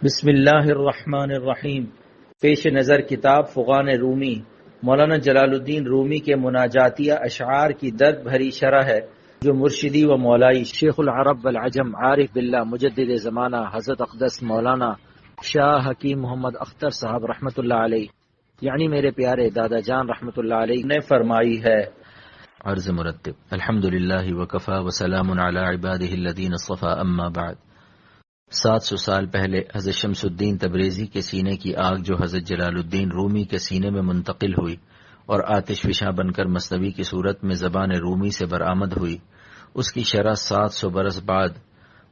بسم اللہ الرحمن الرحیم۔ پیش نظر کتاب فغان رومی مولانا جلال الدین رومی کے مناجاتیہ اشعار کی درد بھری شرح ہے جو مرشدی و مولائی شیخ العرب والعجم عارف باللہ مجدد زمانہ حضرت اقدس مولانا شاہ حکیم محمد اختر صاحب رحمۃ اللہ علیہ یعنی میرے پیارے دادا جان رحمۃ اللہ علیہ نے فرمائی ہے۔ عرض مرتب الحمدللہ وکفا وسلام علی عبادہ الذین اصطفی اما بعد۔ 700 سال پہلے حضرت شمس الدین تبریزی کے سینے کی آگ جو حضرت جلال الدین رومی کے سینے میں منتقل ہوئی اور آتش فشاں بن کر مثنوی کی صورت میں زبان رومی سے برآمد ہوئی، اس کی شرح 700 برس بعد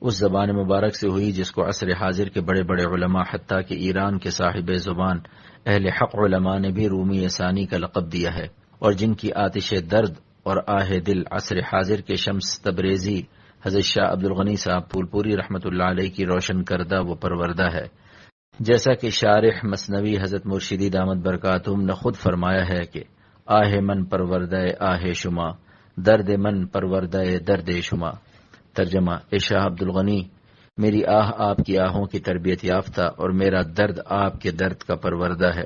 اس زبان مبارک سے ہوئی جس کو عصر حاضر کے بڑے بڑے علماء حتیٰ کہ ایران کے صاحب زبان اہل حق علماء نے بھی رومی ثانی کا لقب دیا ہے، اور جن کی آتش درد اور آہ دل عصر حاضر کے شمس تبریزی حضرت شاہ عبدالغنی صاحب پھول پوری رحمۃ اللہ علیہ کی روشن کردہ و پروردہ ہے۔ جیسا کہ شارح مثنوی حضرت مرشدی دامت برکاتہم نے خود فرمایا ہے کہ آہ من پروردہ آہ شما، درد من پروردہ درد شما۔ ترجمہ: اے شاہ عبدالغنی، میری آہ آپ کی آہوں کی تربیت یافتہ اور میرا درد آپ کے درد کا پروردہ ہے۔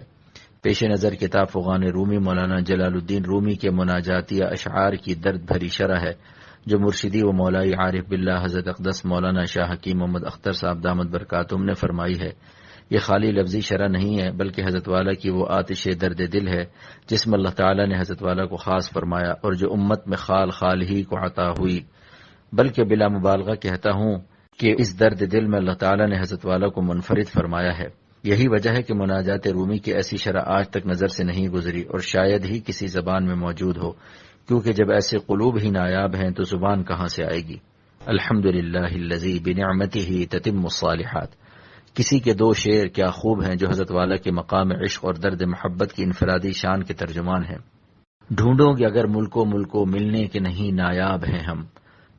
پیش نظر کتاب فغان رومی مولانا جلال الدین رومی کے مناجاتیہ اشعار کی درد بھری شرح ہے جو مرشدی و مولائی عارف باللہ حضرت اقدس مولانا شاہ حکیم محمد اختر صاحب دامت برکاتہم نے فرمائی ہے۔ یہ خالی لفظی شرح نہیں ہے بلکہ حضرت والا کی وہ آتش درد دل ہے جس میں اللہ تعالیٰ نے حضرت والا کو خاص فرمایا اور جو امت میں خال ہی کو عطا ہوئی، بلکہ بلا مبالغہ کہتا ہوں کہ اس درد دل میں اللہ تعالیٰ نے حضرت والا کو منفرد فرمایا ہے۔ یہی وجہ ہے کہ مناجات رومی کی ایسی شرح آج تک نظر سے نہیں گزری اور شاید ہی کسی زبان میں موجود ہو، کیونکہ جب ایسے قلوب ہی نایاب ہیں تو زبان کہاں سے آئے گی۔ الحمدللہ الذی بنعمتہ تتم الصالحات۔ کسی کے دو شعر کیا خوب ہیں جو حضرت والا کے مقام عشق اور درد محبت کی انفرادی شان کے ترجمان ہیں۔ ڈھونڈو گے اگر ملکو ملنے کے نہیں نایاب ہیں ہم،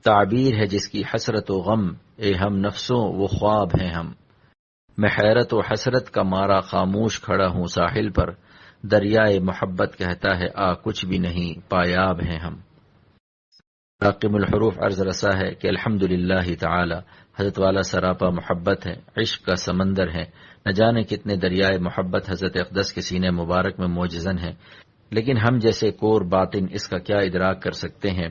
تعبیر ہے جس کی حسرت و غم، اے ہم نفسوں وہ خواب ہیں ہم۔ میں حیرت و حسرت کا مارا خاموش کھڑا ہوں ساحل پر، دریائے محبت کہتا ہے آ کچھ بھی نہیں پایاب ہیں ہم۔ راقم الحروف عرض رسا ہے کہ الحمدللہ تعالی حضرت والا سراپا محبت ہے، عشق کا سمندر ہے، نہ جانے کتنے دریائے محبت حضرت اقدس کے سینے مبارک میں موجزن ہیں، لیکن ہم جیسے کور باطن اس کا کیا ادراک کر سکتے ہیں۔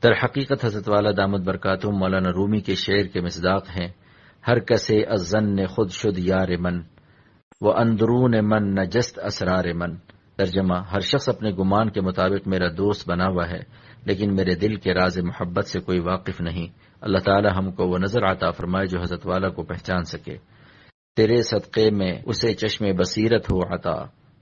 در حقیقت حضرت والا دامت برکاتہم مولانا رومی کے شعر کے مصداق ہیں۔ ہر کسے الظن خود شد یار من، وہ اندرون من نجست اسرار من۔ ترجمہ: ہر شخص اپنے گمان کے مطابق میرا دوست بنا ہوا ہے لیکن میرے دل کے راز محبت سے کوئی واقف نہیں۔ اللہ تعالی ہم کو وہ نظر عطا فرمائے جو حضرت والا کو پہچان سکے۔ تیرے صدقے میں اسے چشم بصیرت ہو عطا،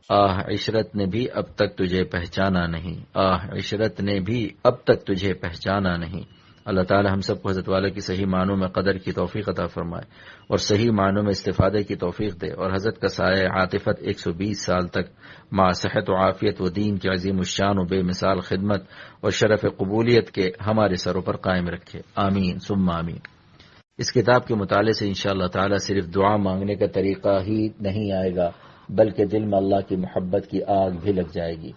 آہ عشرت نے بھی اب تک تجھے پہچانا نہیں، آہ عشرت نے بھی اب تک تجھے پہچانا نہیں۔ اللہ تعالی ہم سب کو حضرت والا کی صحیح معنوں میں قدر کی توفیق عطا فرمائے اور صحیح معنوں میں استفادے کی توفیق دے، اور حضرت کا سایہ عاطفت 120 سال تک مع صحت و عافیت و دین کی عظیم الشان و بے مثال خدمت اور شرف قبولیت کے ہمارے سروں پر قائم رکھے، آمین ثم آمین۔ اس کتاب کے مطالعے سے انشاءاللہ تعالی صرف دعا مانگنے کا طریقہ ہی نہیں آئے گا بلکہ دل میں اللہ کی محبت کی آگ بھی لگ جائے گی۔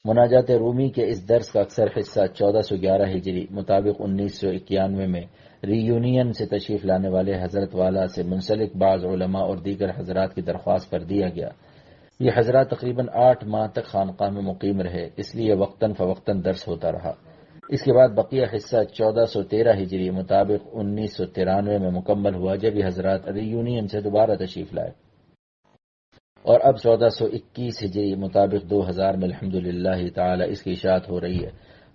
مناجات رومی کے اس درس کا اکثر حصہ 1411 ہجری مطابق 1991 میں ری یونین سے تشریف لانے والے حضرت والا سے منسلک بعض علماء اور دیگر حضرات کی درخواست پر دیا گیا۔ یہ حضرات تقریباً 8 ماہ تک خانقاہ میں مقیم رہے، اس لیے وقتاً فوقتاً درس ہوتا رہا۔ اس کے بعد بقیہ حصہ 1413 ہجری مطابق 1993 میں مکمل ہوا جب یہ حضرات ری یونین سے دوبارہ تشریف لائے، اور اب 1421 ہجری مطابق 2000 میں الحمدللہ تعالی اس کی اشاعت ہو رہی ہے۔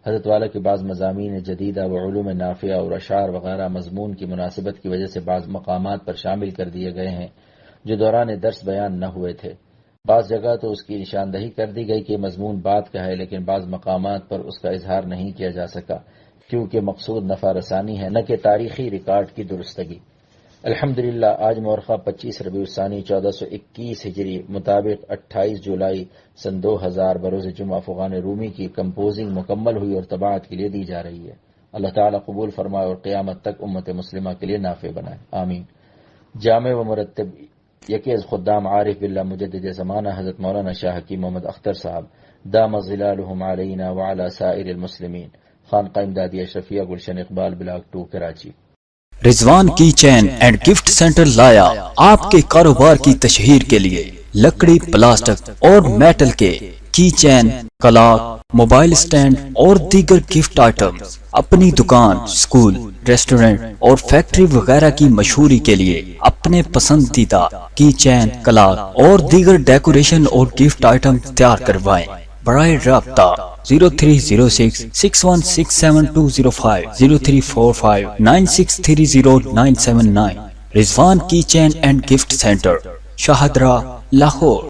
حضرت والا کے بعض مضامین جدیدہ و علوم نافعہ اور اشعار وغیرہ مضمون کی مناسبت کی وجہ سے بعض مقامات پر شامل کر دیے گئے ہیں جو دوران درس بیان نہ ہوئے تھے۔ بعض جگہ تو اس کی نشاندہی کر دی گئی کہ مضمون بات کا ہے، لیکن بعض مقامات پر اس کا اظہار نہیں کیا جا سکا کیونکہ مقصود نفع رسانی ہے نہ کہ تاریخی ریکارڈ کی درستگی۔ الحمدللہ آج مورخہ 25 ربیع الثانی 1421 ہجری مطابق 28 جولائی سن 2000 بروز جمعہ فغان رومی کی کمپوزنگ مکمل ہوئی اور طباعت کے لیے دی جا رہی ہے۔ اللہ تعالیٰ قبول فرمائے اور قیامت تک امت مسلمہ کے لیے نافع بنائے، آمین۔ جامع و مرتب یکیز خدام عارف باللہ مجدد زمانہ حضرت مولانا شاہ حکیم محمد اختر صاحب دام ظلالہم علینا وعلی سائر المسلمین، خانقاہ امدادیہ اشرفیہ گلشن اقبال بلاک 2 کراچی۔ رضوان کی چین اینڈ گفٹ سینٹر لایا آپ کے کاروبار کی تشہیر کے لیے لکڑی، پلاسٹک اور میٹل کے کی چین، کلاک، موبائل سٹینڈ اور دیگر گفٹ آئٹمز اپنی دکان، سکول، ریسٹورنٹ اور فیکٹری وغیرہ کی مشہوری کے لیے اپنے پسندیدہ کی چین، کلاک اور دیگر ڈیکوریشن اور گفٹ آئٹم تیار کروائیں۔ برائے رابطہ 0306 6167 0345 9630 979۔ رضوان کی chain and gift centre, Shahdara, Lahore.